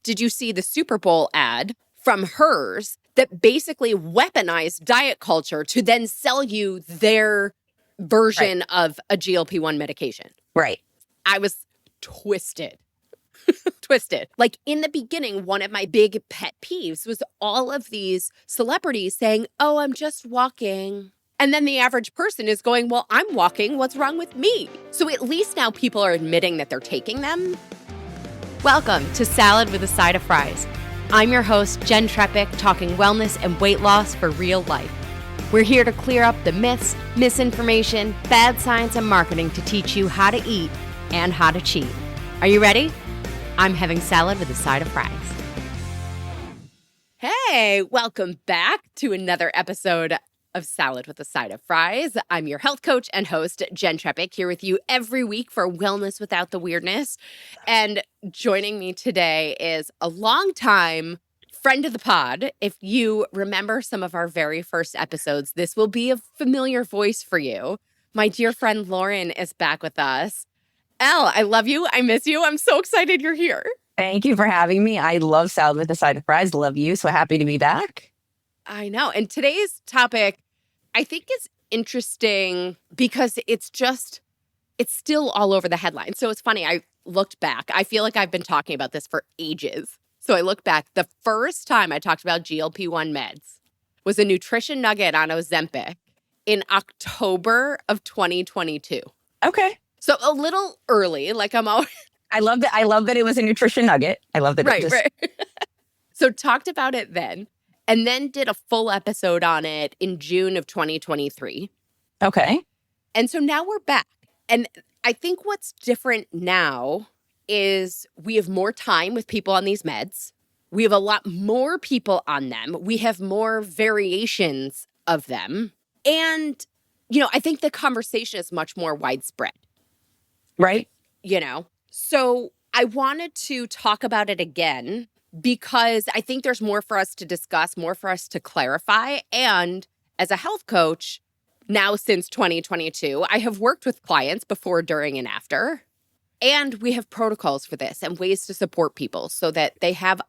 did you see the Super Bowl ad from hers that basically weaponized diet culture to then sell you their version of a GLP-1 medication? Right. I was twisted. Twisted. Like in the beginning, one of my big pet peeves was all of these celebrities saying, oh, I'm just walking. And then the average person is going, well, I'm walking. What's wrong with me? So at least now people are admitting that they're taking them. Welcome to Salad with a Side of Fries. I'm your host, Jenn, talking wellness and weight loss for real life. We're here to clear up the myths, misinformation, bad science, and marketing to teach you how to eat and how to cheat. Are you ready? I'm having salad with a side of fries. Hey, welcome back to another episode of Salad with a Side of Fries. I'm your health coach and host, Jenn, here with you every week for Wellness Without the Weirdness. And joining me today is a longtime friend of the pod. If you remember some of our very first episodes, this will be a familiar voice for you. My dear friend Lauren is back with us. Elle, I love you. I miss you. I'm so excited you're here. Thank you for having me. I love Salad with a Side of Fries. Love you. So happy to be back. I know. And today's topic, I think, is interesting because it's still all over the headlines. So it's funny. I looked back. I feel like I've been talking about this for ages. So I look back. The first time I talked about GLP-1 meds was a nutrition nugget on Ozempic in October of 2022. Okay. So a little early, like I'm always... I love that it was a nutrition nugget. I love that. Right. So talked about it then, and then did a full episode on it in June of 2023. Okay. And so now we're back. And I think what's different now is we have more time with people on these meds. We have a lot more people on them. We have more variations of them. And, I think the conversation is much more widespread. Right. So I wanted to talk about it again because I think there's more for us to discuss, more for us to clarify. And as a health coach, now since 2022, I have worked with clients before, during, and after. And we have protocols for this and ways to support people so that they have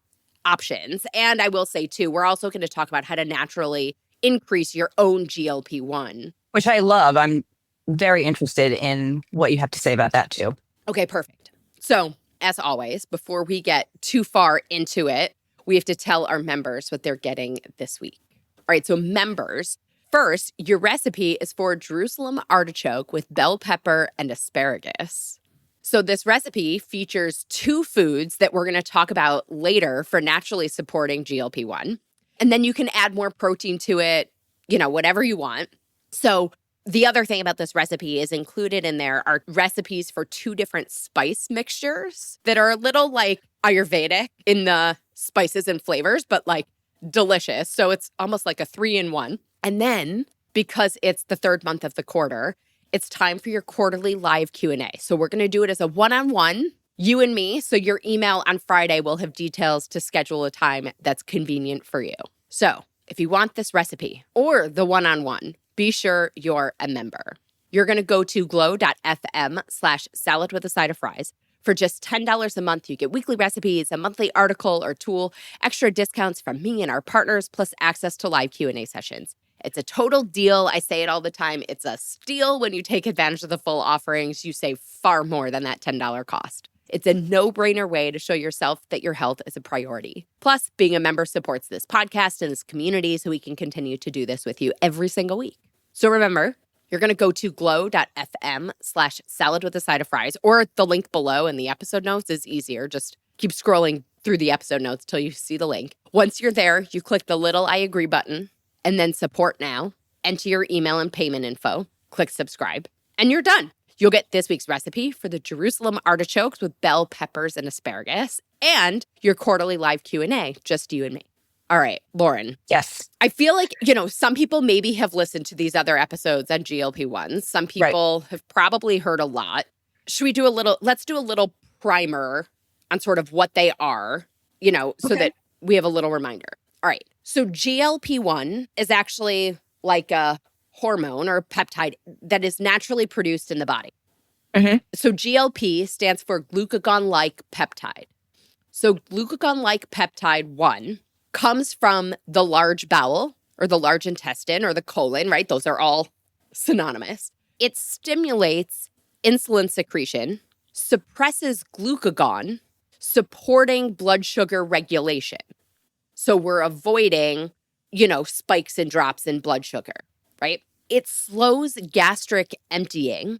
options. And I will say, too, we're also going to talk about how to naturally increase your own GLP-1. Which I love. I'm very interested in what you have to say about that, too. Okay, perfect. So, as always, before we get too far into it, we have to tell our members what they're getting this week. All right, so members, first, your recipe is for Jerusalem artichoke with bell pepper and asparagus. So this recipe features two foods that we're going to talk about later for naturally supporting GLP-1. And then you can add more protein to it, whatever you want. So the other thing about this recipe is included in there are recipes for two different spice mixtures that are a little like Ayurvedic in the spices and flavors, but like delicious. So it's almost like a 3-in-1. And then because it's the third month of the quarter, it's time for your quarterly live Q&A. So we're going to do it as a one-on-one, you and me. So your email on Friday will have details to schedule a time that's convenient for you. So if you want this recipe or the one-on-one, be sure you're a member. You're going to go to glow.fm/salad with a side of fries. For just $10 a month, you get weekly recipes, a monthly article or tool, extra discounts from me and our partners, plus access to live Q&A sessions. It's a total deal. I say it all the time. It's a steal when you take advantage of the full offerings. You save far more than that $10 cost. It's a no-brainer way to show yourself that your health is a priority. Plus, being a member supports this podcast and this community so we can continue to do this with you every single week. So remember, you're going to go to glow.fm/salad with a side of fries, or the link below in the episode notes is easier. Just keep scrolling through the episode notes till you see the link. Once you're there, you click the little I agree button and then support now, enter your email and payment info, click subscribe, and you're done. You'll get this week's recipe for the Jerusalem artichokes with bell peppers and asparagus, and your quarterly live Q&A, just you and me. All right, Lauren. Yes. I feel like, some people maybe have listened to these other episodes on GLP-1s. Some people have probably heard a lot. Let's do a little primer on sort of what they are, so that we have a little reminder. All right. So GLP-1 is actually like a hormone or peptide that is naturally produced in the body. Mm-hmm. So GLP stands for glucagon-like peptide. So glucagon-like peptide 1 comes from the large bowel or the large intestine or the colon, right? Those are all synonymous. It stimulates insulin secretion, suppresses glucagon, supporting blood sugar regulation. So we're avoiding, spikes and drops in blood sugar, right? It slows gastric emptying,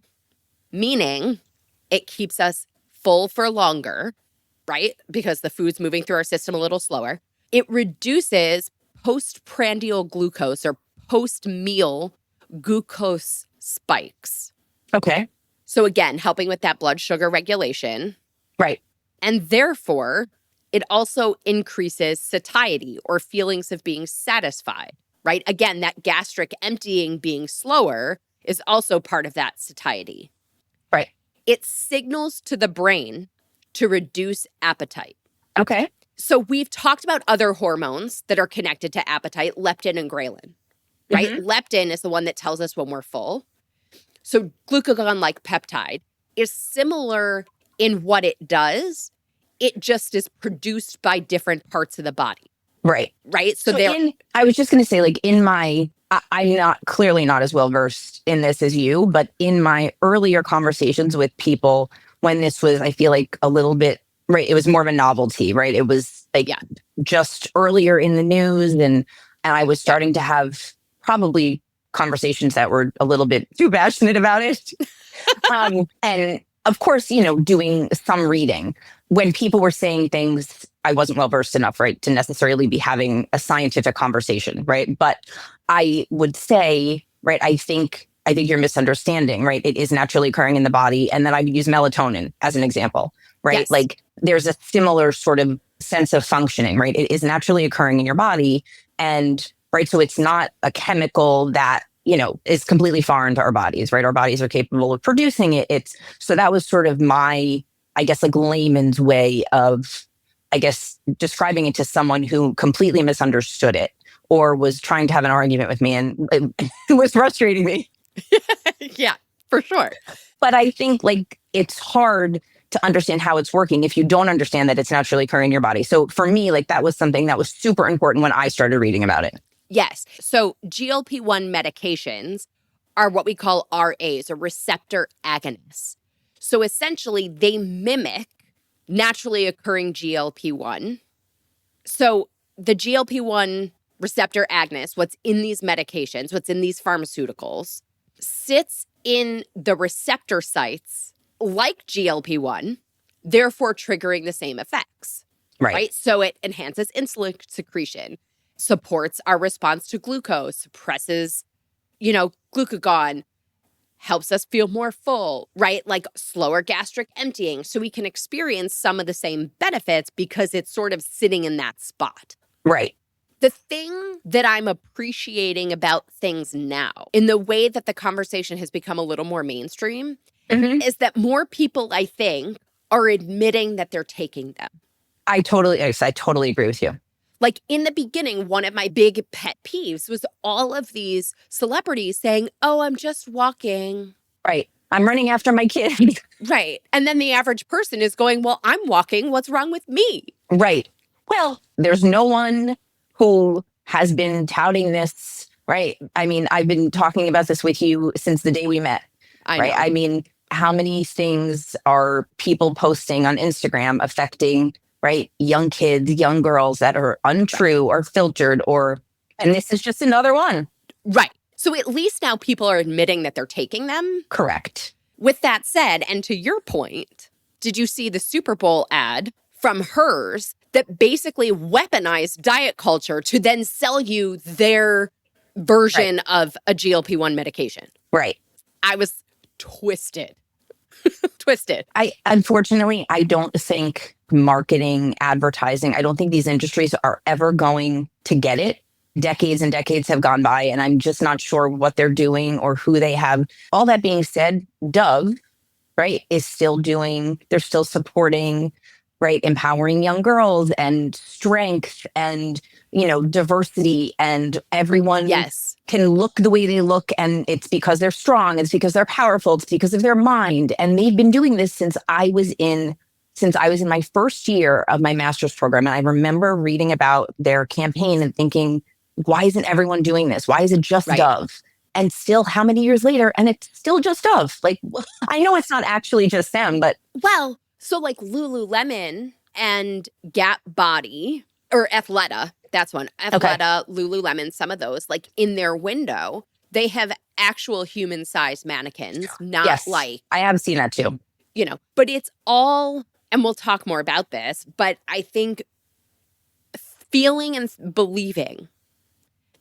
meaning it keeps us full for longer, right? Because the food's moving through our system a little slower. It reduces postprandial glucose or post-meal glucose spikes. Okay. So again, helping with that blood sugar regulation. Right. And therefore, it also increases satiety or feelings of being satisfied, right? Again, that gastric emptying being slower is also part of that satiety. Right. It signals to the brain to reduce appetite. Okay. So we've talked about other hormones that are connected to appetite, leptin and ghrelin, right? Mhm. Leptin is the one that tells us when we're full. So glucagon-like peptide is similar in what it does. It just is produced by different parts of the body, Right. right? So I was just going to say, like, I'm clearly not as well versed in this as you, but in my earlier conversations with people, when this was, I feel like a little bit, right, it was more of a novelty, right? It was like just earlier in the news, and I was starting to have probably conversations that were a little bit too passionate about it. And of course, doing some reading. When people were saying things, I wasn't well versed enough, right, to necessarily be having a scientific conversation, right? But I would say, right, I think you're misunderstanding, right? It is naturally occurring in the body. And then I would use melatonin as an example, right? Yes. Like there's a similar sort of sense of functioning, right? It is naturally occurring in your body. And right, so it's not a chemical that, is completely foreign to our bodies, right? Our bodies are capable of producing it. So that was sort of my, I guess, like layman's way of, I guess, describing it to someone who completely misunderstood it or was trying to have an argument with me, and it was frustrating me. Yeah, for sure. But I think like it's hard to understand how it's working if you don't understand that it's naturally occurring in your body. So for me, like that was something that was super important when I started reading about it. Yes. So GLP-1 medications are what we call RAs, or receptor agonists. So essentially, they mimic naturally occurring GLP-1. So the GLP-1 receptor agonist, what's in these medications, what's in these pharmaceuticals, sits in the receptor sites like GLP-1, therefore triggering the same effects. Right? So it enhances insulin secretion, supports our response to glucose, suppresses, glucagon, helps us feel more full, right? Like slower gastric emptying. So we can experience some of the same benefits because it's sort of sitting in that spot. Right. The thing that I'm appreciating about things now, in the way that the conversation has become a little more mainstream, is that more people, I think, are admitting that they're taking them. I totally agree with you. Like in the beginning, one of my big pet peeves was all of these celebrities saying, "Oh, I'm just walking." Right. I'm running after my kid. Right. And then the average person is going, "Well, I'm walking. What's wrong with me?" Right. Well, there's no one who has been touting this, right? I mean, I've been talking about this with you since the day we met. Right. I mean, how many things are people posting on Instagram affecting, right, young kids, young girls that are untrue or filtered, and this is just another one. Right. So at least now people are admitting that they're taking them. Correct. With that said, and to your point, did you see the Super Bowl ad from hers that basically weaponized diet culture to then sell you their version of a GLP-1 medication? Right. I was twisted. Twisted. Unfortunately, I don't think marketing, advertising, I don't think these industries are ever going to get it. Decades and decades have gone by, and I'm just not sure what they're doing or who they have. All that being said, Dove, right, they're still supporting, right, empowering young girls and strength and, diversity, and everyone can look the way they look, and it's because they're strong, it's because they're powerful, it's because of their mind. And they've been doing this since I was in since I was in my first year of my master's program. And I remember reading about their campaign and thinking, why isn't everyone doing this? Why is it just Right. Dove? And still, how many years later? And it's still just Dove. Like, I know it's not actually just them, but. Well, so like Lululemon and Gap Body or Athleta, that's one. Athleta, Lululemon, some of those, like in their window, they have actual human-sized mannequins, not Yes, like, I have seen that too. But it's all, and we'll talk more about this, but I think feeling and believing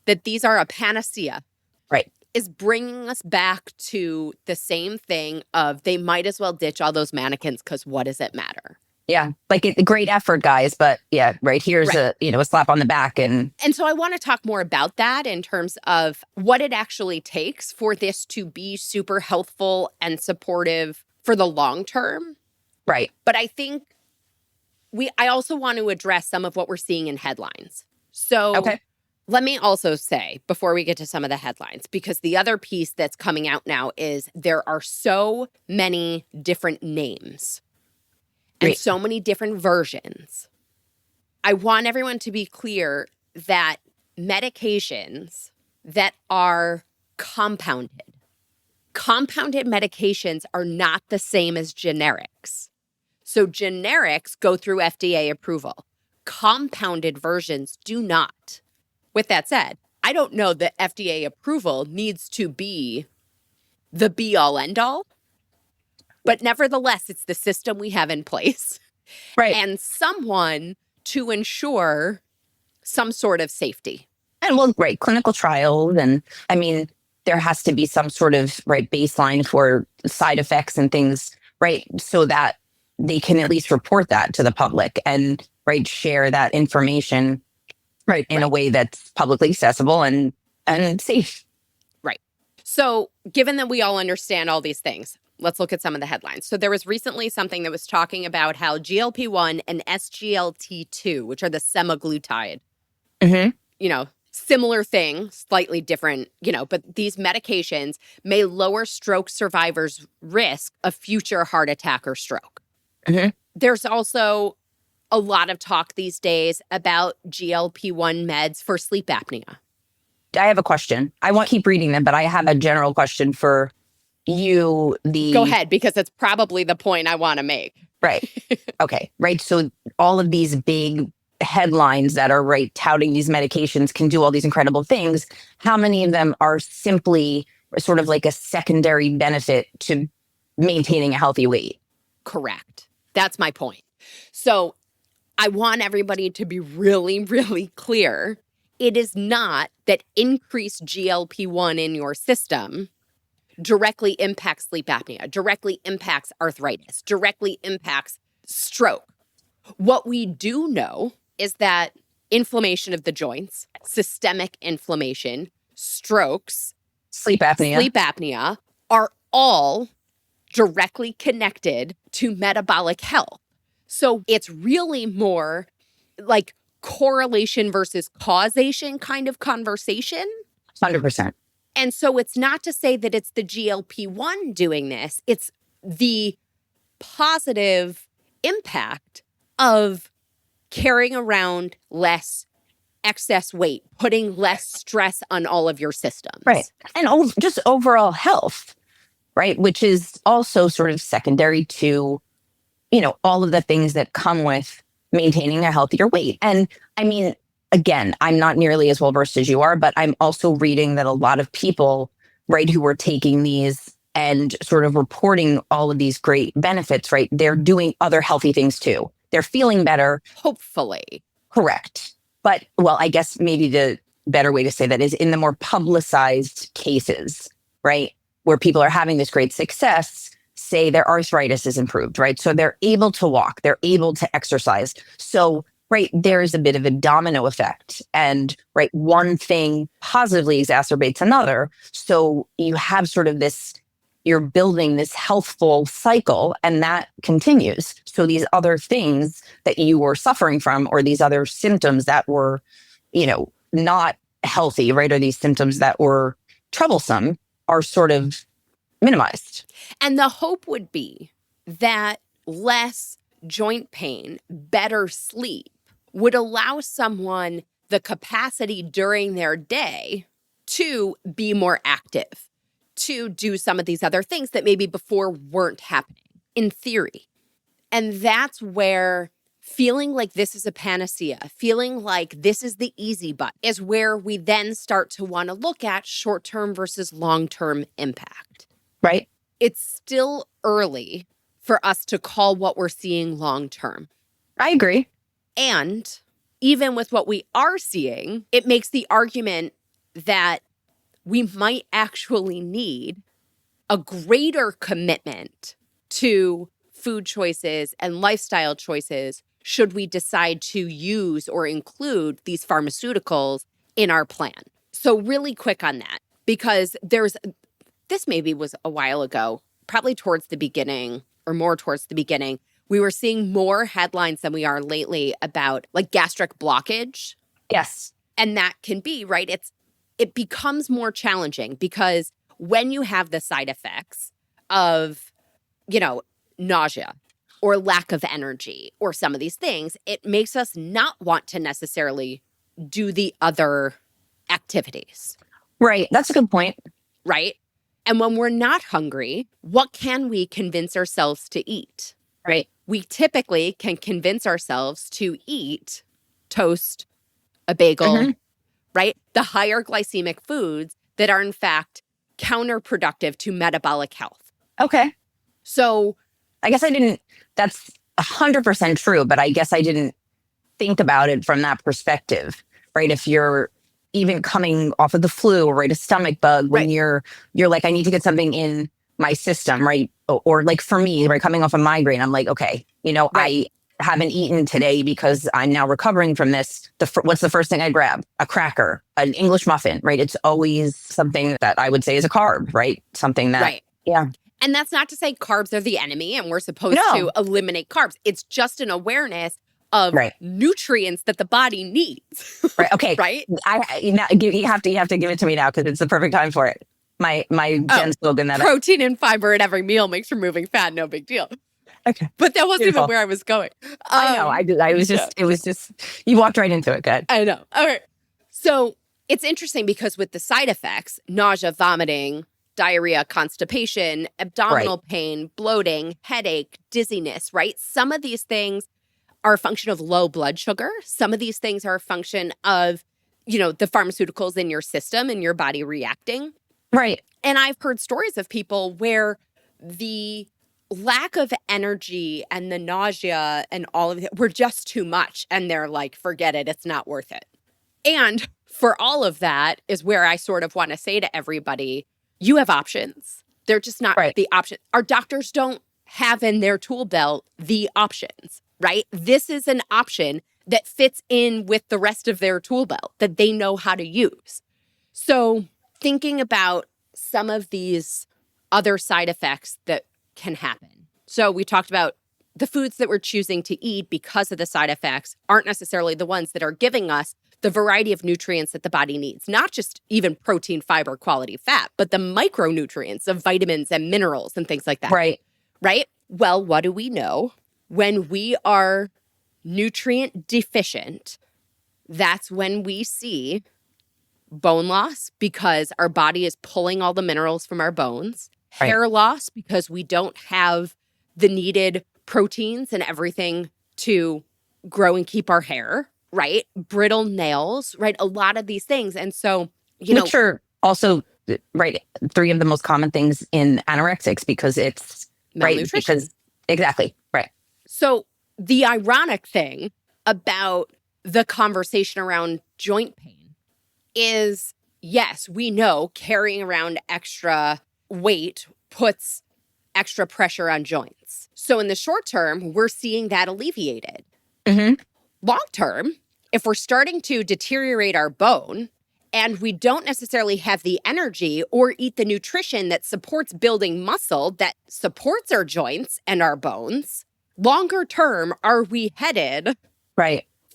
that these are a panacea, right, is bringing us back to the same thing of they might as well ditch all those mannequins because what does it matter? Yeah, like great effort, guys, but yeah, right here's a slap on the back, and so I want to talk more about that in terms of what it actually takes for this to be super healthful and supportive for the long term. Right. But I think I also want to address some of what we're seeing in headlines. So let me also say, before we get to some of the headlines, because the other piece that's coming out now is there are so many different names and so many different versions. I want everyone to be clear that medications that are compounded medications are not the same as generics. So generics go through FDA approval. Compounded versions do not. With that said, I don't know that FDA approval needs to be the be-all, end-all. But nevertheless, it's the system we have in place. Right. And someone to ensure some sort of safety. And clinical trials. And I mean, there has to be some sort of baseline for side effects and things, right? So that they can at least report that to the public and share that information in a way that's publicly accessible and safe. Right. So given that we all understand all these things, let's look at some of the headlines. So there was recently something that was talking about how GLP-1 and SGLT2, which are the semaglutide, similar thing, slightly different, but these medications may lower stroke survivors' risk of future heart attack or stroke. There's also a lot of talk these days about GLP-1 meds for sleep apnea. I have a question. I won't keep reading them, but I have a general question for you. Go ahead, because it's probably the point I want to make. Right. Okay. Right. So all of these big headlines that are touting these medications can do all these incredible things. How many of them are simply sort of like a secondary benefit to maintaining a healthy weight? Correct. That's my point. So I want everybody to be really, really clear. It is not that increased GLP-1 in your system directly impacts sleep apnea, directly impacts arthritis, directly impacts stroke. What we do know is that inflammation of the joints, systemic inflammation, strokes, sleep apnea are all directly connected to metabolic health. So it's really more like correlation versus causation kind of conversation. 100%. And so it's not to say that it's the GLP-1 doing this. It's the positive impact of carrying around less excess weight, putting less stress on all of your systems. Right. And just overall health, right? Which is also sort of secondary to, all of the things that come with maintaining a healthier weight. And I mean, again, I'm not nearly as well versed as you are, but I'm also reading that a lot of people, who are taking these and sort of reporting all of these great benefits, they're doing other healthy things too. They're feeling better. Hopefully. Correct. But, I guess maybe the better way to say that is in the more publicized cases, where people are having this great success, say their arthritis is improved, so they're able to walk, they're able to exercise. So, there's a bit of a domino effect, and one thing positively exacerbates another. So you have sort of this, you're building this healthful cycle, and that continues. So these other things that you were suffering from, or these other symptoms that were, not healthy, or these symptoms that were troublesome, are sort of minimized. And the hope would be that less joint pain, better sleep would allow someone the capacity during their day to be more active, to do some of these other things that maybe before weren't happening, in theory. And that's where feeling like this is a panacea, feeling like this is the easy button, is where we then start to want to look at short-term versus long-term impact. Right. It's still early for us to call what we're seeing long-term. I agree. And even with what we are seeing, it makes the argument that we might actually need a greater commitment to food choices and lifestyle choices should we decide to use or include these pharmaceuticals in our plan. So really quick on that, because this maybe was a while ago, probably towards the beginning or more towards the beginning, we were seeing more headlines than we are lately about like gastric blockage. Yes. And that can be, right? It becomes more challenging because when you have the side effects of, nausea or lack of energy or some of these things, it makes us not want to necessarily do the other activities. Right. That's a good point. Right? And when we're not hungry, what can we convince ourselves to eat? Right. We typically can convince ourselves to eat toast, a bagel, right? The higher glycemic foods that are in fact counterproductive to metabolic health. Okay. So I guess that's 100% true, but I guess I didn't think about it from that perspective, right? If you're even coming off of the flu, right, a stomach bug, when you're like, I need to get something in my system, right? Or like for me, right, coming off a migraine, I'm like, okay, I haven't eaten today because I'm now recovering from this. What's the first thing I grab? A cracker, an English muffin, right? It's always something that I would say is a carb, right? Something that, yeah. And that's not to say carbs are the enemy and we're supposed to eliminate carbs. It's just an awareness of nutrients that the body needs. Right. Okay. Right. You have to give it to me now because it's the perfect time for it. My Jenn slogan that protein and fiber at every meal makes removing fat no big deal. Okay. But that wasn't even where I was going. I know. I was just. It was just. You walked right into it. Good. I know. All right. So it's interesting because with the side effects, nausea, vomiting, diarrhea, constipation, abdominal pain, bloating, headache, dizziness, right? Some of these things are a function of low blood sugar. Some of these things are a function of, the pharmaceuticals in your system and your body reacting. Right. And I've heard stories of people where the lack of energy and the nausea and all of it were just too much. And they're like, forget it. It's not worth it. And for all of that is where I sort of want to say to everybody, you have options. They're just not the option. Our doctors don't have in their tool belt the options, right? This is an option that fits in with the rest of their tool belt that they know how to use. So thinking about some of these other side effects that can happen. So we talked about the foods that we're choosing to eat because of the side effects aren't necessarily the ones that are giving us the variety of nutrients that the body needs, not just even protein, fiber, quality fat, but the micronutrients of vitamins and minerals and things like that. Right. Right? Well, what do we know? When we are nutrient deficient, that's when we see bone loss because our body is pulling all the minerals from our bones, hair loss because we don't have the needed proteins and everything to grow and keep our hair, right? Brittle nails, right? A lot of these things. And so, which are also, right, three of the most common things in anorexics because it's, malnutrition. Exactly, right. So the ironic thing about the conversation around joint pain is, yes, we know carrying around extra weight puts extra pressure on joints. So in the short term, we're seeing that alleviated. Long term, if we're starting to deteriorate our bone and we don't necessarily have the energy or eat the nutrition that supports building muscle that supports our joints and our bones, longer term, are we headed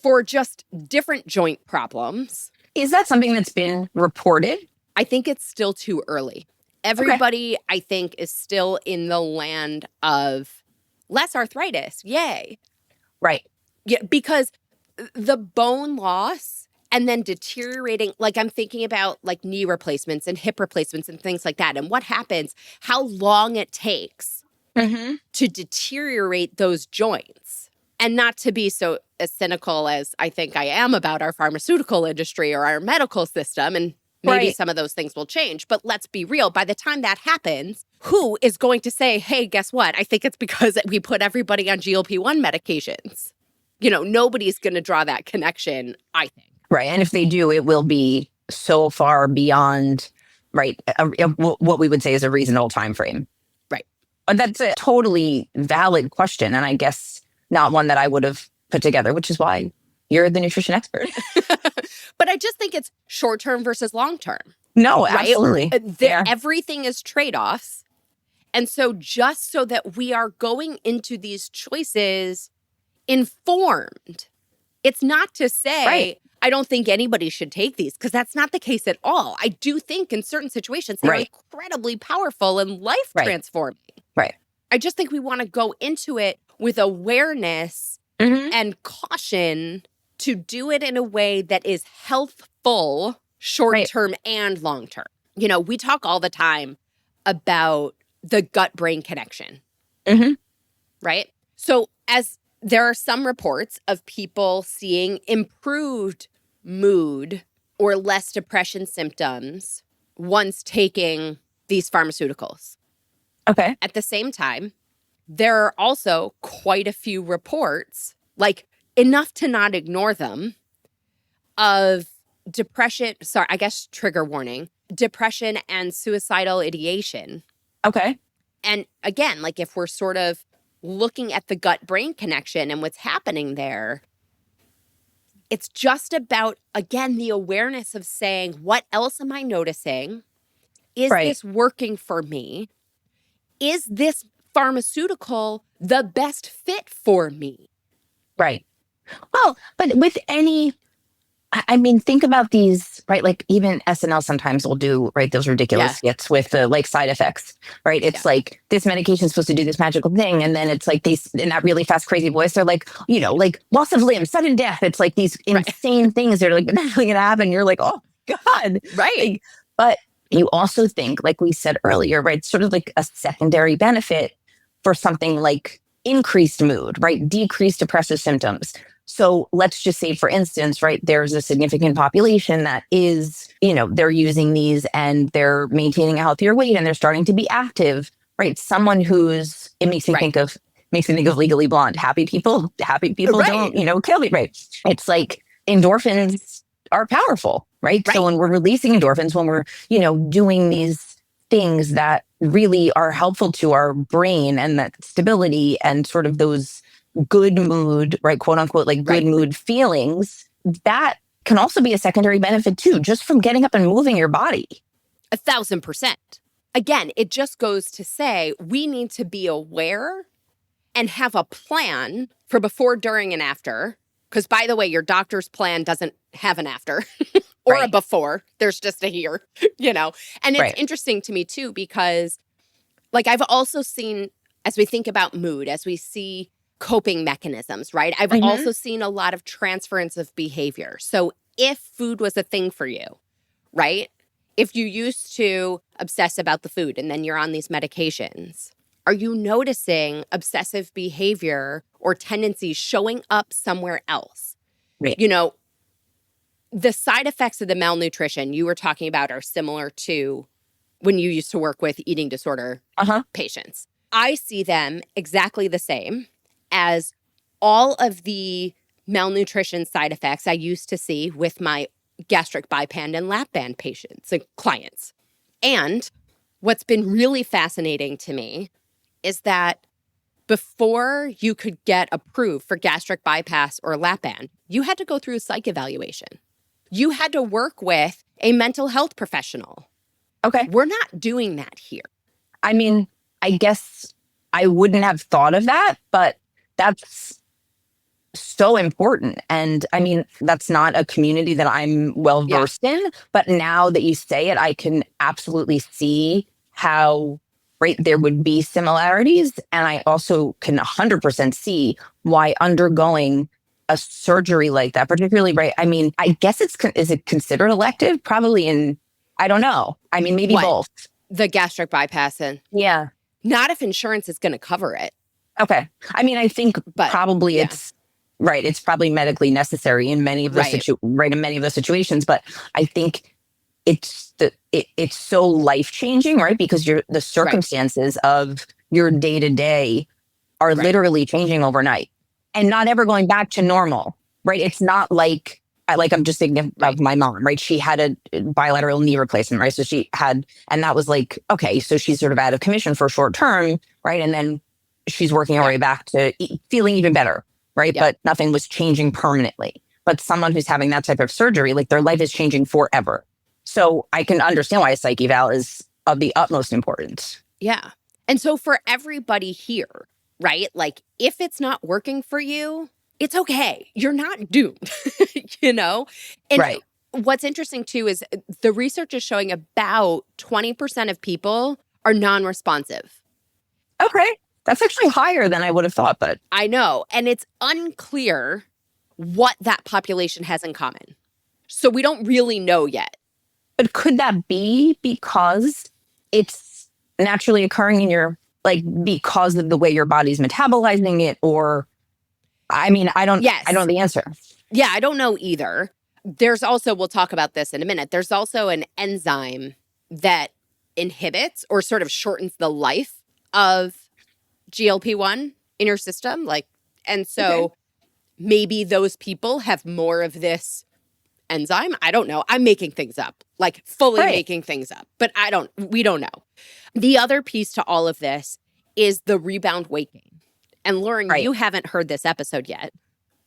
for just different joint problems? Is that something that's been reported? I think it's still too early. Everybody, I think, is still in the land of less arthritis. Yay. Right. Yeah, because the bone loss and then deteriorating, like I'm thinking about like knee replacements and hip replacements and things like that. And what happens, how long it takes to deteriorate those joints. And not to be so as cynical as I think I am about our pharmaceutical industry or our medical system, and maybe some of those things will change. But let's be real. By the time that happens, who is going to say, hey, guess what? I think it's because we put everybody on GLP-1 medications. You know, nobody's going to draw that connection, I think. Right. And if they do, it will be so far beyond, right, what we would say is a reasonable time frame. Right. But that's a totally valid question. And I guess not one that I would have put together, which is why you're the nutrition expert. But I just think it's short-term versus long-term. No, right? absolutely. Everything is trade-offs. And so just so that we are going into these choices informed, it's not to say, I don't think anybody should take these, because that's not the case at all. I do think in certain situations, they're incredibly powerful and life-transforming. Right. I just think we want to go into it with awareness and caution to do it in a way that is healthful, short-term and long-term. You know, we talk all the time about the gut-brain connection, right? So as there are some reports of people seeing improved mood or less depression symptoms once taking these pharmaceuticals. Okay. At the same time, there are also quite a few reports, like enough to not ignore them, of depression, trigger warning, depression and suicidal ideation. Okay. And again, like if we're sort of looking at the gut-brain connection and what's happening there, it's just about, again, the awareness of saying, what else am I noticing? Is this working for me? Is this pharmaceutical the best fit for me? Right. Well, but with any, I mean, think about these, right? Like even SNL sometimes will do, those ridiculous skits with the like side effects, right? It's like this medication is supposed to do this magical thing. And then it's like these, in that really fast, crazy voice, they're like, you know, like loss of limbs, sudden death. It's like these insane things that are like naturally going to happen. You're like, oh God. Right. Like, but you also think, like we said earlier, right? Sort of like a secondary benefit for something like increased mood, right? Decreased depressive symptoms. So let's just say, for instance, right, there's a significant population that is, you know, they're using these and they're maintaining a healthier weight and they're starting to be active, right? Someone who's, it makes me think of Legally Blonde. Happy people don't, you know, kill me, right? It's like endorphins are powerful, right? So when we're releasing endorphins, when we're, you know, doing these things that really are helpful to our brain and that stability and sort of those good mood, right, quote unquote, like good mood feelings, that can also be a secondary benefit too, just from getting up and moving your body. 1,000%. Again, it just goes to say we need to be aware and have a plan for before, during, and after. Because by the way, your doctor's plan doesn't have an after or a before. There's just a here, you know. And it's interesting to me too, because like I've also seen, as we think about mood, as we see coping mechanisms, right? I've also seen a lot of transference of behavior. So if food was a thing for you, right? If you used to obsess about the food and then you're on these medications, are you noticing obsessive behavior or tendencies showing up somewhere else? Right. You know, the side effects of the malnutrition you were talking about are similar to when you used to work with eating disorder patients. I see them exactly the same as all of the malnutrition side effects I used to see with my gastric bypass and lap band patients and clients. And what's been really fascinating to me is that before you could get approved for gastric bypass or lap band, you had to go through a psych evaluation. You had to work with a mental health professional. Okay. We're not doing that here. I mean, I guess I wouldn't have thought of that, but that's so important. And I mean, that's not a community that I'm well versed in, but now that you say it, I can absolutely see how right, there would be similarities. And I also can 100% see why undergoing a surgery like that, particularly, right? I mean, I guess is it considered elective? Probably I don't know. I mean, maybe What? both. The gastric bypass, and Yeah. not if insurance is going to cover it. Okay. I mean, I think But probably yeah. it's right. It's probably medically necessary in many of the Right. in many of the situations. But I think it's so life changing, right? Because the circumstances of your day to day are Right. literally changing overnight and not ever going back to normal, right? It's not like I'm just thinking of my mom, right? She had a bilateral knee replacement, right? So she had, and that was like, okay, so she's sort of out of commission for short term, right? And then she's working her way back to feeling even better, right? Yeah. But nothing was changing permanently. But someone who's having that type of surgery, like their life is changing forever. So I can understand why a psych eval is of the utmost importance. Yeah. And so for everybody here, right? Like if it's not working for you, it's okay. You're not doomed, you know? And right. What's interesting too is the research is showing about 20% of people are non-responsive. Okay. That's actually higher than I would have thought, but I know. And it's unclear what that population has in common. So we don't really know yet. But could that be because it's naturally occurring in your, like, because of the way your body's metabolizing it? Or, I mean, I don't know the answer. Yeah, I don't know either. There's also, we'll talk about this in a minute, there's also an enzyme that inhibits or sort of shortens the life of GLP-1 in your system. Like, and so maybe those people have more of this enzyme. I don't know. I'm making things up, like fully making things up, but we don't know. The other piece to all of this is the rebound weight gain. And Lauren, you haven't heard this episode yet,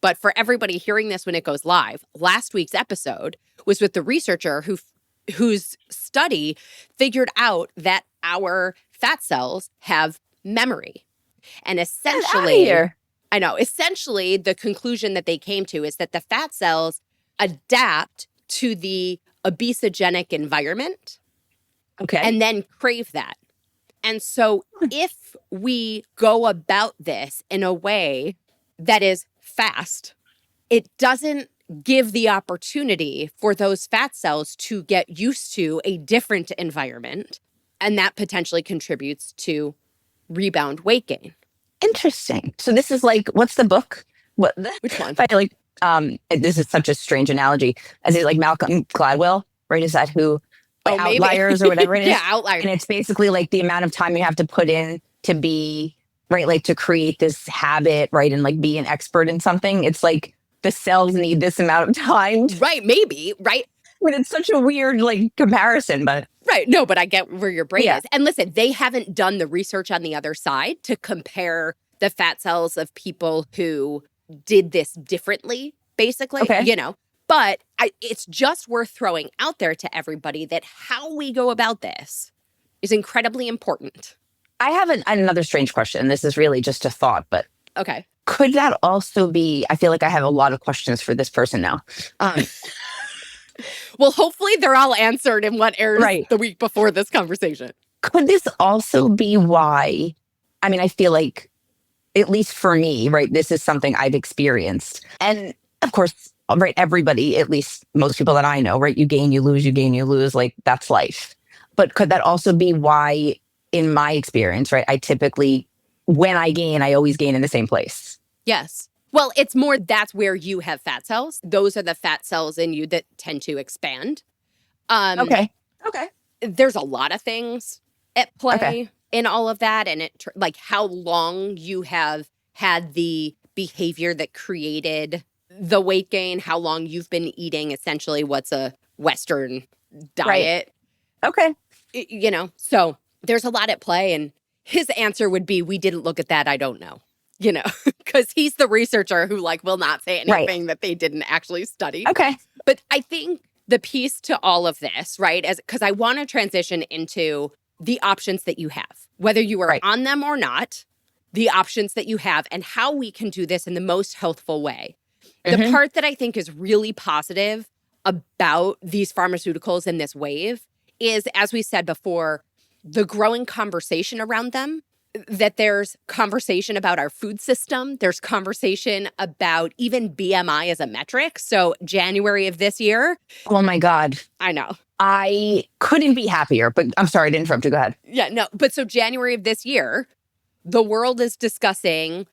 but for everybody hearing this when it goes live, last week's episode was with the researcher whose study figured out that our fat cells have memory. And essentially, essentially the conclusion that they came to is that the fat cells adapt to the obesogenic environment and then crave that. And so if we go about this in a way that is fast, it doesn't give the opportunity for those fat cells to get used to a different environment. And that potentially contributes to rebound weight gain. Interesting. So this is like, what's the book? Which one? This is such a strange analogy. Is it like Malcolm Gladwell, right? Is that who? Outliers or whatever it is? Yeah, Outliers. And it's basically like the amount of time you have to put in to be, right, like to create this habit, right, and like be an expert in something. It's like the cells need this amount of time. Right, maybe, right? I mean, it's such a weird like comparison, but. Right, no, but I get where your brain is. And listen, they haven't done the research on the other side to compare the fat cells of people who did this differently, basically, you know. But it's just worth throwing out there to everybody that how we go about this is incredibly important. I have another strange question. This is really just a thought, but okay. Could that also be, I feel like I have a lot of questions for this person now. Well, hopefully they're all answered in what airs the week before this conversation. Could this also be why, I mean, I feel like, at least for me, right, this is something I've experienced. And of course, right, everybody, at least most people that I know, right, you gain, you lose, you gain, you lose, like that's life. But could that also be why, in my experience, right, I typically, when I gain, I always gain in the same place? Yes. Well, it's more that's where you have fat cells. Those are the fat cells in you that tend to expand. Okay. There's a lot of things at play in all of that. And it like how long you have had the behavior that created the weight gain, how long you've been eating essentially what's a Western diet. Okay. You know, so there's a lot at play. And his answer would be, we didn't look at that. I don't know. You know, because he's the researcher who like will not say anything that they didn't actually study. Okay. But I think the piece to all of this, right, because I want to transition into the options that you have, whether you are on them or not, the options that you have and how we can do this in the most healthful way. The part that I think is really positive about these pharmaceuticals in this wave is, as we said before, the growing conversation around them, that there's conversation about our food system. There's conversation about even BMI as a metric. So January of this year. Oh my God. I know. I couldn't be happier, but I'm sorry to interrupt you. Go ahead. Yeah, no. But so January of this year, the world is discussing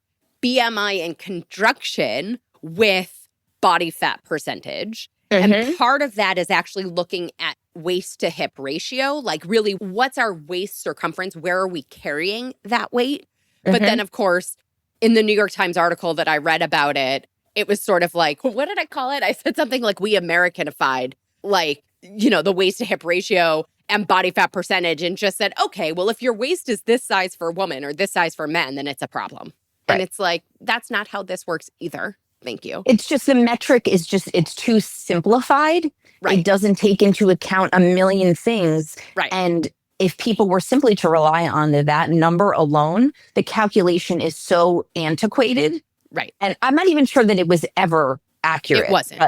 BMI in conjunction with body fat percentage. And part of that is actually looking at waist to hip ratio, like really what's our waist circumference? Where are we carrying that weight? But then, of course, in the New York Times article that I read about it, it was sort of like, what did I call it? I said something like we Americanified, like, you know, the waist to hip ratio and body fat percentage, and just said, okay, well, if your waist is this size for a woman or this size for men, then it's a problem. Right. And it's like, that's not how this works either. Thank you. It's just the metric is just, it's too simplified. Right. It doesn't take into account a million things. Right. And if people were simply to rely on that number alone, the calculation is so antiquated. Right. And I'm not even sure that it was ever accurate. It wasn't.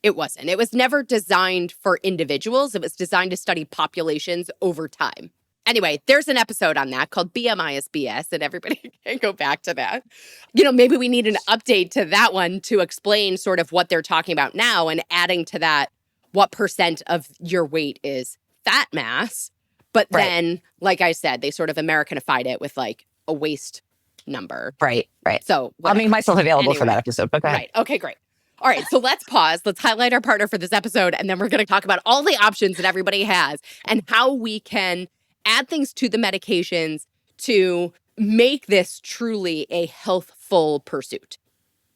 It wasn't. It was never designed for individuals. It was designed to study populations over time. Anyway, there's an episode on that called BMI is BS, and everybody can go back to that. You know, maybe we need an update to that one to explain sort of what they're talking about now, and adding to that what percent of your weight is fat mass. But then, like I said, they sort of Americanified it with like a waist number. Right. So I'll make myself available for that episode. Okay. Right. Okay, great. All right, so let's pause. Let's highlight our partner for this episode, and then we're going to talk about all the options that everybody has and how we can add things to the medications to make this truly a healthful pursuit.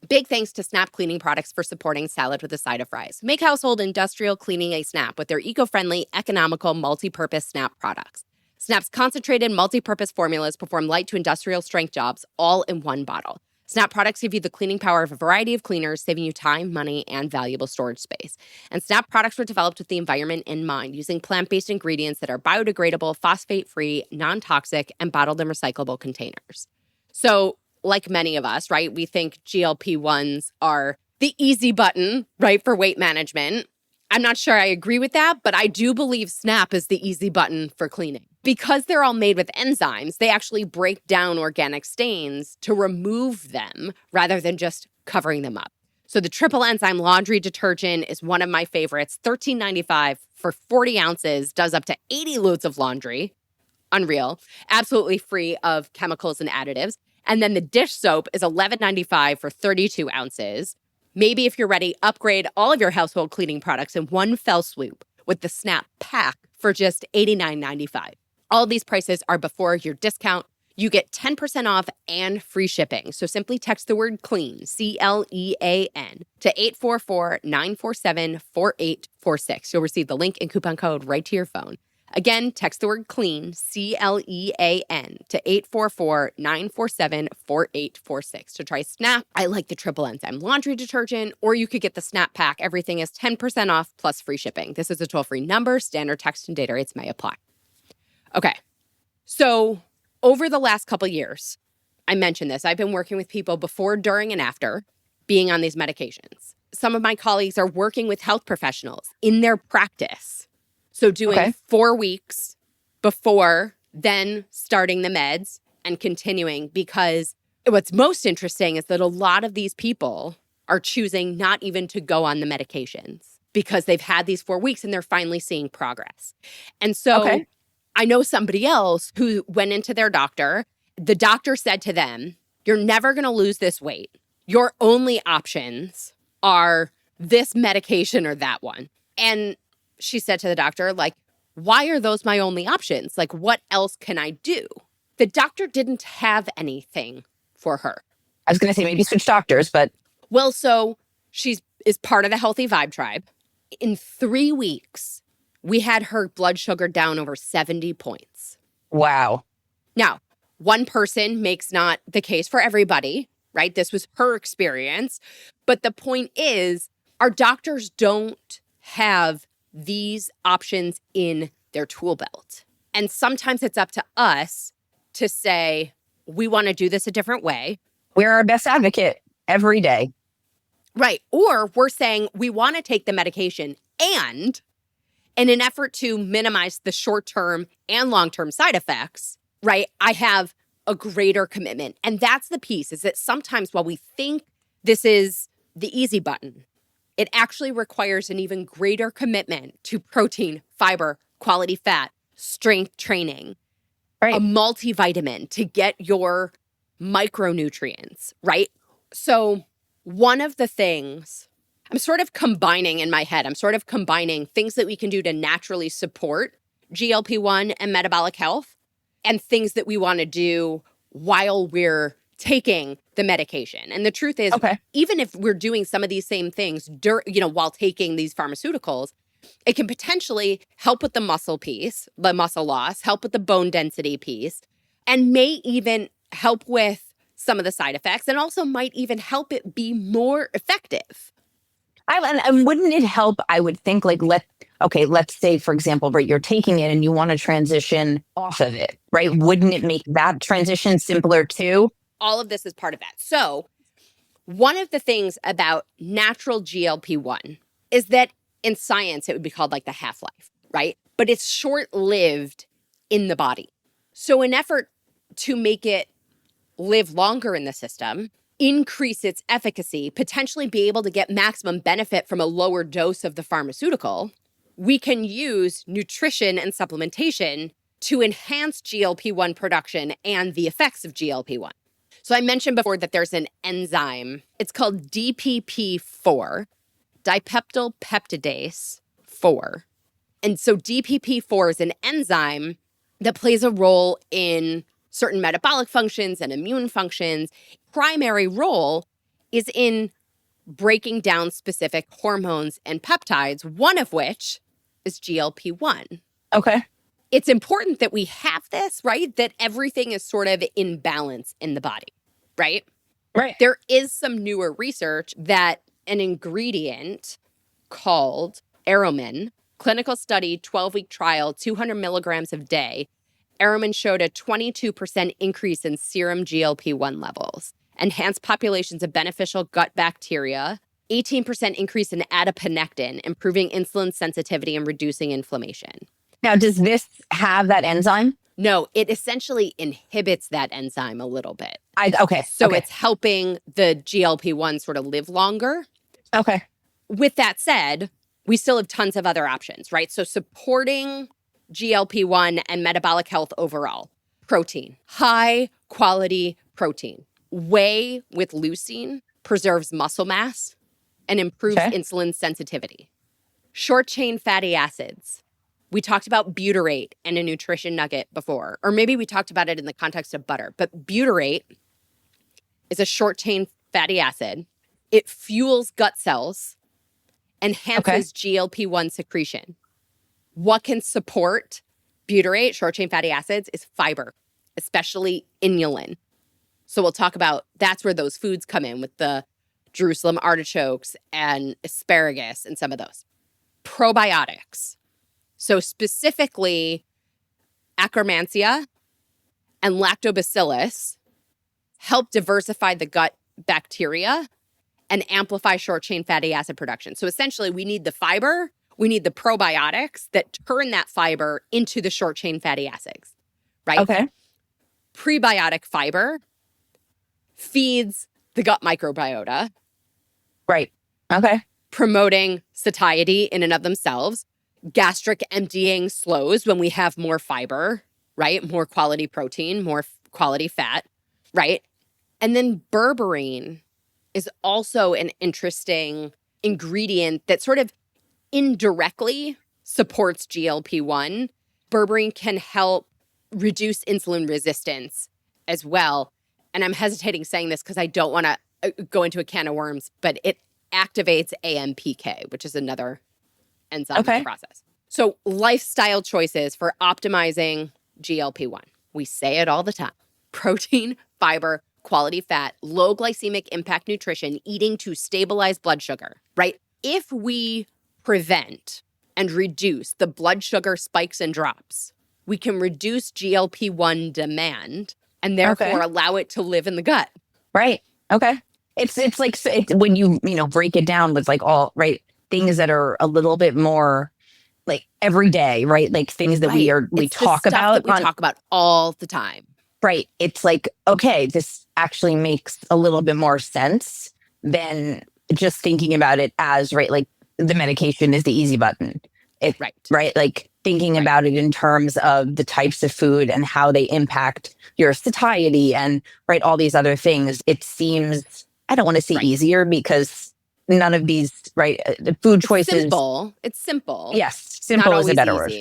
Big thanks to Snap Cleaning Products for supporting Salad with a Side of Fries. Make household industrial cleaning a snap with their eco-friendly, economical, multi-purpose Snap products. Snap's concentrated multi-purpose formulas perform light to industrial strength jobs all in one bottle. Snap products give you the cleaning power of a variety of cleaners, saving you time, money, and valuable storage space. And Snap products were developed with the environment in mind, using plant-based ingredients that are biodegradable, phosphate-free, non-toxic, and bottled in recyclable containers. So, like many of us, right, we think GLP-1s are the easy button, right, for weight management. I'm not sure I agree with that, but I do believe Snap is the easy button for cleaning. Because they're all made with enzymes, they actually break down organic stains to remove them rather than just covering them up. So the triple enzyme laundry detergent is one of my favorites. $13.95 for 40 ounces, does up to 80 loads of laundry. Unreal. Absolutely free of chemicals and additives. And then the dish soap is $11.95 for 32 ounces. Maybe if you're ready, upgrade all of your household cleaning products in one fell swoop with the Snap Pack for just $89.95. All these prices are before your discount. You get 10% off and free shipping. So simply text the word CLEAN, CLEAN, to 844-947-4846. You'll receive the link and coupon code right to your phone. Again, text the word CLEAN, CLEAN, to 844-947-4846 to try Snap. I like the triple enzyme laundry detergent, or you could get the Snap Pack. Everything is 10% off plus free shipping. This is a toll-free number. Standard text and data rates may apply. Okay, so over the last couple of years, I mentioned this, I've been working with people before, during, and after being on these medications. Some of my colleagues are working with health professionals in their practice. So doing 4 weeks before, then starting the meds and continuing, because what's most interesting is that a lot of these people are choosing not even to go on the medications because they've had these 4 weeks and they're finally seeing progress. And so I know somebody else who went into their doctor. The doctor said to them, you're never going to lose this weight. Your only options are this medication or that one. And she said to the doctor, like, why are those my only options? Like, what else can I do? The doctor didn't have anything for her. I was going to say maybe switch doctors, but. Well, so she is part of the Healthy Vibe Tribe. In 3 weeks, we had her blood sugar down over 70 points. Wow. Now, one person makes not the case for everybody, right? This was her experience. But the point is, our doctors don't have these options in their tool belt. And sometimes it's up to us to say, we want to do this a different way. We're our best advocate every day. Right. Or we're saying we want to take the medication, and in an effort to minimize the short-term and long-term side effects, right? I have a greater commitment. And that's the piece, is that sometimes while we think this is the easy button, it actually requires an even greater commitment to protein, fiber, quality fat, strength training, Right. a multivitamin to get your micronutrients, right? So one of the things I'm sort of combining in my head, I'm sort of combining things that we can do to naturally support GLP-1 and metabolic health and things that we want to do while we're taking the medication. And the truth is, even if we're doing some of these same things, while taking these pharmaceuticals, it can potentially help with the muscle piece, the muscle loss, help with the bone density piece, and may even help with some of the side effects, and also might even help it be more effective. And wouldn't it help, I would think, like, let's say, for example, right, you're taking it and you want to transition off of it, right? Wouldn't it make that transition simpler too? All of this is part of that. So one of the things about natural GLP-1 is that in science, it would be called like the half-life, right? But it's short-lived in the body. So an effort to make it live longer in the system, increase its efficacy, potentially be able to get maximum benefit from a lower dose of the pharmaceutical, we can use nutrition and supplementation to enhance GLP-1 production and the effects of GLP-1. So I mentioned before that there's an enzyme. It's called DPP4, dipeptyl peptidase 4. And so DPP4 is an enzyme that plays a role in certain metabolic functions and immune functions. Primary role is in breaking down specific hormones and peptides, one of which is GLP-1. Okay. It's important that we have this, right? That everything is sort of in balance in the body, right? Right. There is some newer research that an ingredient called Aromin, clinical study, 12-week trial, 200 milligrams a day, Aromin showed a 22% increase in serum GLP-1 levels, enhanced populations of beneficial gut bacteria, 18% increase in adiponectin, improving insulin sensitivity and reducing inflammation. Now, does this have that enzyme? No, it essentially inhibits that enzyme a little bit. So it's helping the GLP-1 sort of live longer. Okay. With that said, we still have tons of other options, right? So supporting GLP-1 and metabolic health overall. Protein, high quality protein. Whey with leucine preserves muscle mass and improves insulin sensitivity. Short chain fatty acids. We talked about butyrate and a nutrition nugget before, or maybe we talked about it in the context of butter, but butyrate is a short chain fatty acid. It fuels gut cells, enhances GLP-1 secretion. What can support butyrate, short chain fatty acids, is fiber, especially inulin. So we'll talk about, that's where those foods come in with the Jerusalem artichokes and asparagus and some of those. Probiotics. So specifically, Akkermansia and lactobacillus help diversify the gut bacteria and amplify short-chain fatty acid production. So essentially, we need the fiber, we need the probiotics that turn that fiber into the short-chain fatty acids, right? Okay. Prebiotic fiber feeds the gut microbiota. Right. Okay. Promoting satiety in and of themselves. Gastric emptying slows when we have more fiber, right? More quality protein, more quality fat, right? And then berberine is also an interesting ingredient that sort of indirectly supports GLP-1. Berberine can help reduce insulin resistance as well. And I'm hesitating saying this because I don't want to go into a can of worms, but it activates AMPK, which is another enzyme in the process. So lifestyle choices for optimizing GLP-1. We say it all the time. Protein, fiber, quality fat, low glycemic impact nutrition, eating to stabilize blood sugar, right? If we prevent and reduce the blood sugar spikes and drops, we can reduce GLP-1 demand and therefore allow it to live in the gut. Right. Okay. It's like when you break it down with like all right things that are a little bit more like every day, right? Like things that we It's the talk stuff about that we talk about all the time. right. It's like, okay, this actually makes a little bit more sense than just thinking about it as, right, like the medication is the easy button. Right. Right. Like thinking about it in terms of the types of food and how they impact your satiety and, right, all these other things. It seems, I don't want to say easier because none of these, right, the food choices. Simple. It's simple. Yes. Simple is a better word.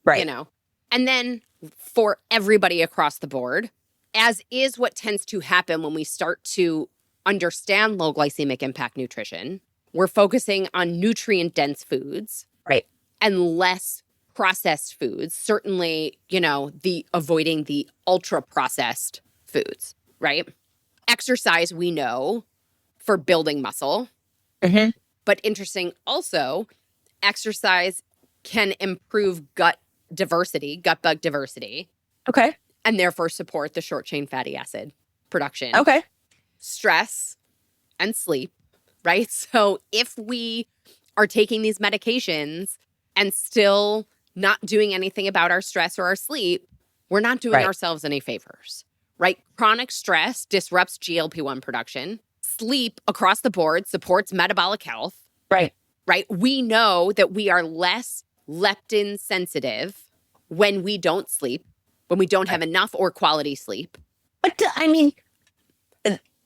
Right. You know, and then for everybody across the board, as is what tends to happen when we start to understand low glycemic impact nutrition, we're focusing on nutrient dense foods. Right. And less processed foods. Certainly, the avoiding the ultra processed foods, right? Exercise, we know, for building muscle. Mm-hmm. But interesting also, exercise can improve gut bug diversity. Okay. And therefore support the short chain fatty acid production. Okay. Stress and sleep, right? So if we are taking these medications and still not doing anything about our stress or our sleep, we're not doing ourselves any favors, right? Chronic stress disrupts GLP-1 production. Sleep across the board supports metabolic health. Right. Right? We know that we are less leptin sensitive when we don't sleep, when we don't have enough or quality sleep. But I mean,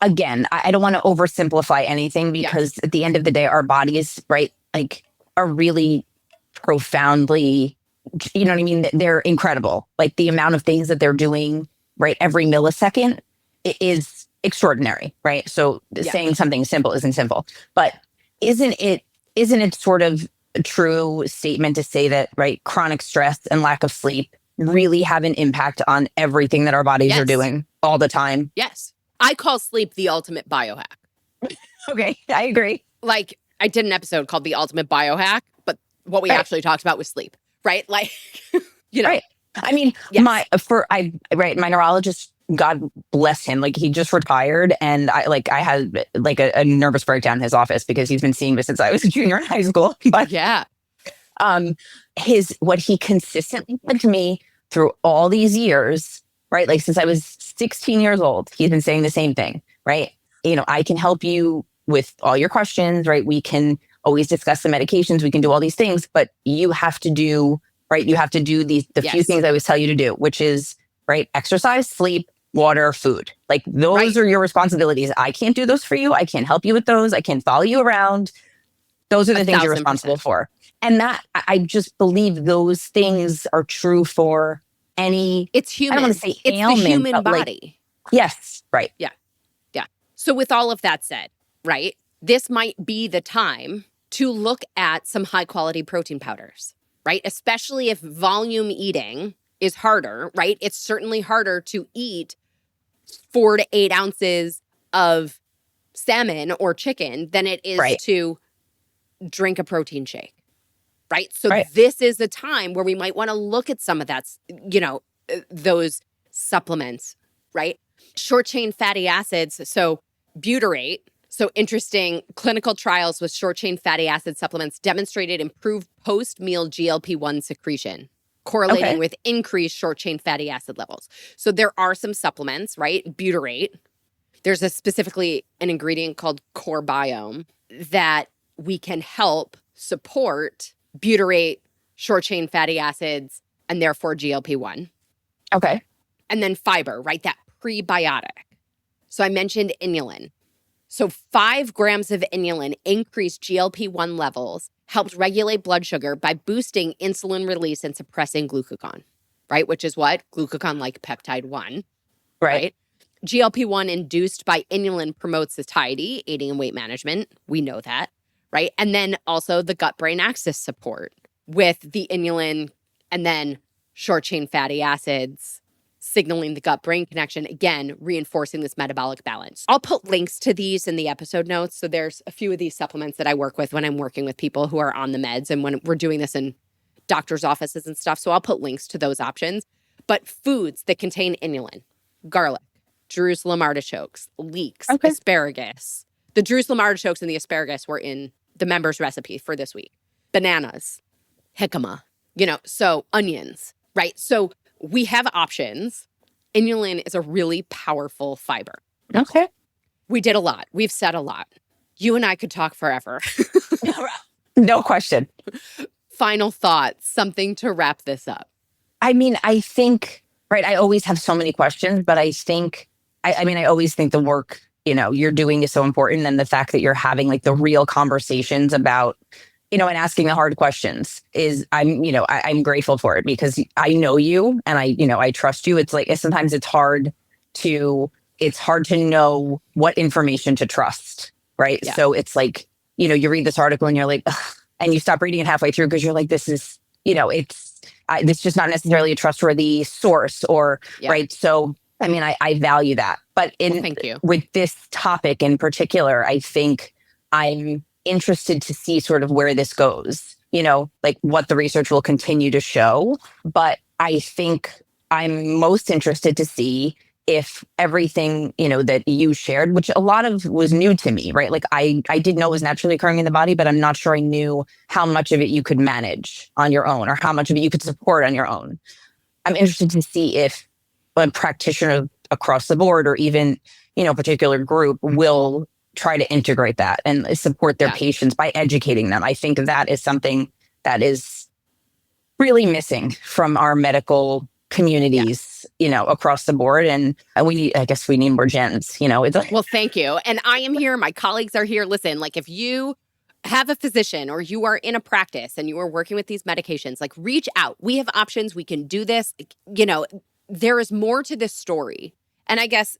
again, I don't want to oversimplify anything because at the end of the day, our bodies, right, like are really profoundly, you know what I mean? They're incredible. Like the amount of things that they're doing, right, every millisecond is extraordinary, right? So saying something simple isn't simple, but isn't it sort of a true statement to say that, right, chronic stress and lack of sleep really have an impact on everything that our bodies are doing all the time? Yes. I call sleep the ultimate biohack. Okay, I agree. Like I did an episode called The Ultimate Biohack, but what we actually talked about was sleep, right? Like, Right. I mean, my neurologist, God bless him, like he just retired, and I had like a nervous breakdown in his office because he's been seeing me since I was a junior in high school. But what he consistently said to me through all these years, right? Like since I was 16 years old, he's been saying the same thing, right? I can help you with all your questions, right? We can always discuss the medications. We can do all these things, but you have to do, right? You have to do the few things I always tell you to do, which is, right, exercise, sleep, water, food. Like those are your responsibilities. I can't do those for you. I can't help you with those. I can't follow you around. Those are the things you're responsible for. And that, I just believe those things are true for any, it's human. I don't want to say it's ailment, the human body. Like, yes. Right. Yeah. Yeah. So with all of that said, right, this might be the time to look at some high quality protein powders, right? Especially if volume eating is harder, right? It's certainly harder to eat 4 to 8 ounces of salmon or chicken than it is to drink a protein shake, right? So this is the time where we might want to look at some of that, those supplements, right? Short chain fatty acids, so butyrate. So interesting, clinical trials with short chain fatty acid supplements demonstrated improved post-meal GLP-1 secretion, correlating with increased short chain fatty acid levels. So there are some supplements, right? Butyrate. There's specifically an ingredient called core biome that we can help support butyrate, short chain fatty acids, and therefore GLP-1. Okay. And then fiber, right? That prebiotic. So I mentioned inulin. So 5 grams of inulin increased GLP-1 levels, helped regulate blood sugar by boosting insulin release and suppressing glucagon, right? Which is what? Glucagon-like peptide 1, right? GLP-1 induced by inulin promotes satiety, aiding in weight management. We know that, right? And then also the gut-brain axis support with the inulin and then short-chain fatty acids signaling the gut-brain connection, again, reinforcing this metabolic balance. I'll put links to these in the episode notes. So there's a few of these supplements that I work with when I'm working with people who are on the meds and when we're doing this in doctors' offices and stuff. So I'll put links to those options. But foods that contain inulin, garlic, Jerusalem artichokes, leeks, asparagus. The Jerusalem artichokes and the asparagus were in the members' recipe for this week. Bananas, jicama, so onions, right? So we have options. Inulin is a really powerful fiber. Okay. We did a lot. We've said a lot. You and I could talk forever. No question. Final thoughts, something to wrap this up. I mean, I think, right, I always have so many questions, but I think, I always think the work, you're doing is so important. And the fact that you're having like the real conversations about, and asking the hard questions I'm grateful for it because I know you and I trust you. It's like, sometimes it's hard to know what information to trust. Right. Yeah. So it's like, you read this article and you're like, ugh, and you stop reading it halfway through because you're like, this is, this is just not necessarily a trustworthy source right. So, I mean, I value that. But thank you. With this topic in particular, I think I'm interested to see sort of where this goes, like what the research will continue to show. But I think I'm most interested to see if everything, that you shared, which a lot of was new to me, right? Like I did know it was naturally occurring in the body, but I'm not sure I knew how much of it you could manage on your own or how much of it you could support on your own. I'm interested to see if a practitioner across the board or even, a particular group will try to integrate that and support their patients by educating them. I think that is something that is really missing from our medical communities, across the board. And I guess we need more Jenns, Well, thank you. And I am here. My colleagues are here. Listen, like if you have a physician or you are in a practice and you are working with these medications, like reach out. We have options. We can do this. There is more to this story. And I guess,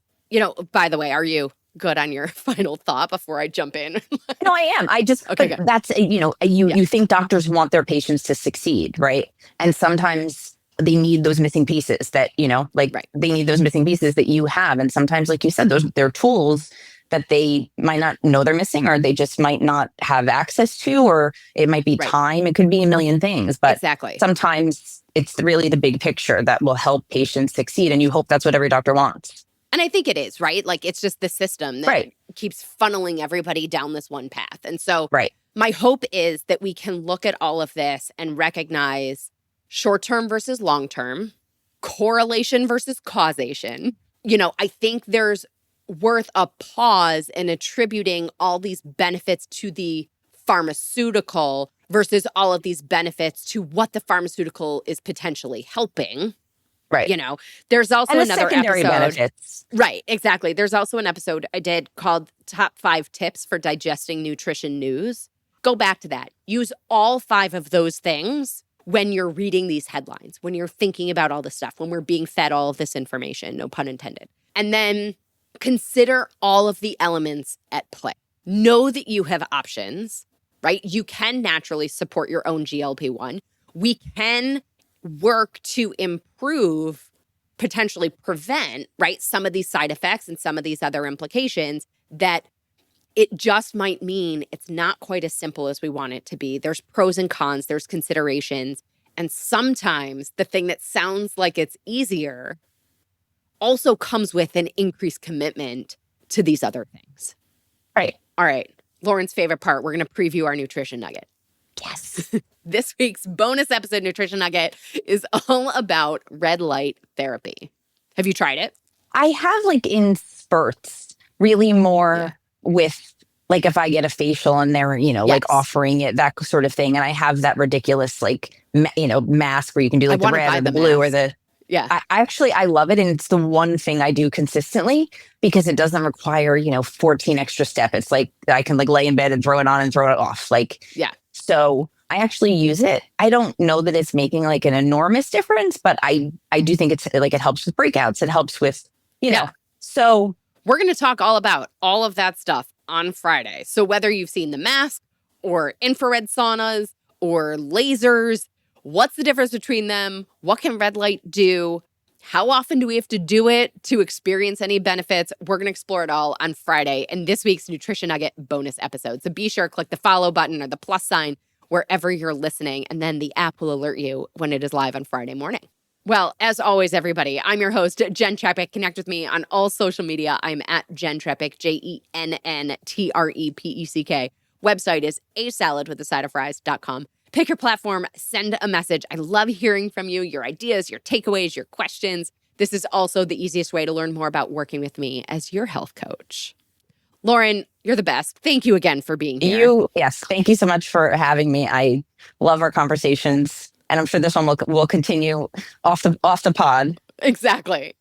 by the way, are you good on your final thought before I jump in? No, I am. I just, okay, but that's, you think doctors want their patients to succeed, right? And sometimes they need those missing pieces that, they need those missing pieces that you have. And sometimes, like you said, they're tools that they might not know they're missing, or they just might not have access to, or it might be time. It could be a million things, but sometimes it's really the big picture that will help patients succeed. And you hope that's what every doctor wants. And I think it is, right? Like it's just the system that keeps funneling everybody down this one path. And so my hope is that we can look at all of this and recognize short-term versus long-term, correlation versus causation. I think there's worth a pause in attributing all these benefits to the pharmaceutical versus all of these benefits to what the pharmaceutical is potentially helping. Right. There's also and another secondary episode. Benefits. Right. Exactly. There's also an episode I did called Top 5 Tips for Digesting Nutrition News. Go back to that. Use all 5 of those things when you're reading these headlines, when you're thinking about all this stuff, when we're being fed all of this information, no pun intended. And then consider all of the elements at play. Know that you have options, right? You can naturally support your own GLP-1. We can work to improve, potentially prevent, right, some of these side effects and some of these other implications that it just might mean it's not quite as simple as we want it to be. There's pros and cons, there's considerations. And sometimes the thing that sounds like it's easier also comes with an increased commitment to these other things. Right. All right. Lauren's favorite part, we're going to preview our nutrition nugget. Yes. This week's bonus episode nutrition nugget is all about red light therapy. Have you tried it? I have, like, in spurts, really more with, like, if I get a facial and they're, like offering it, that sort of thing. And I have that ridiculous, like, mask where you can do like the red or the blue or the, I love it. And it's the one thing I do consistently because it doesn't require, 14 extra steps. It's like I can like lay in bed and throw it on and throw it off. So I actually use it. I don't know that it's making like an enormous difference, but I do think it's like, it helps with breakouts. It helps with, know, so we're going to talk all about all of that stuff on Friday. So whether you've seen the mask or infrared saunas or lasers, what's the difference between them? What can red light do? How often do we have to do it to experience any benefits? We're going to explore it all on Friday in this week's Nutrition Nugget bonus episode. So be sure to click the follow button or the plus sign wherever you're listening, and then the app will alert you when it is live on Friday morning. Well, as always, everybody, I'm your host, Jenn Trepeck. Connect with me on all social media. I'm at Jenn Trepeck, JENNTREPECK. Website is asaladwithasideoffries.com. Pick your platform, send a message. I love hearing from you, your ideas, your takeaways, your questions. This is also the easiest way to learn more about working with me as your health coach. Lauren, you're the best. Thank you again for being here. Yes. Thank you so much for having me. I love our conversations, and I'm sure this one will continue off the pod. Exactly.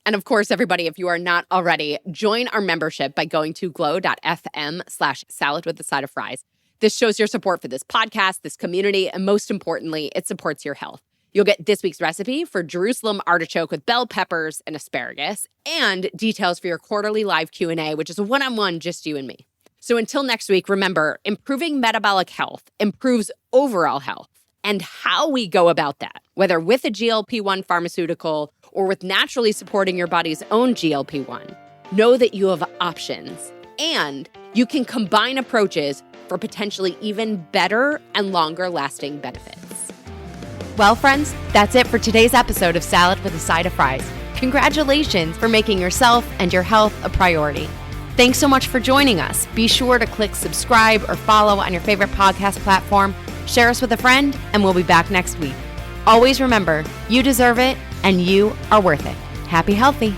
And of course, everybody, if you are not already, join our membership by going to glow.fm/salad with a side of fries. This shows your support for this podcast, this community, and most importantly, it supports your health. You'll get this week's recipe for Jerusalem artichoke with bell peppers and asparagus, and details for your quarterly live Q&A, which is a one-on-one, just you and me. So until next week, remember, improving metabolic health improves overall health. And how we go about that, whether with a GLP-1 pharmaceutical or with naturally supporting your body's own GLP-1, know that you have options and you can combine approaches for potentially even better and longer-lasting benefits. Well, friends, that's it for today's episode of Salad with a Side of Fries. Congratulations for making yourself and your health a priority. Thanks so much for joining us. Be sure to click subscribe or follow on your favorite podcast platform, share us with a friend, and we'll be back next week. Always remember, you deserve it and you are worth it. Happy healthy.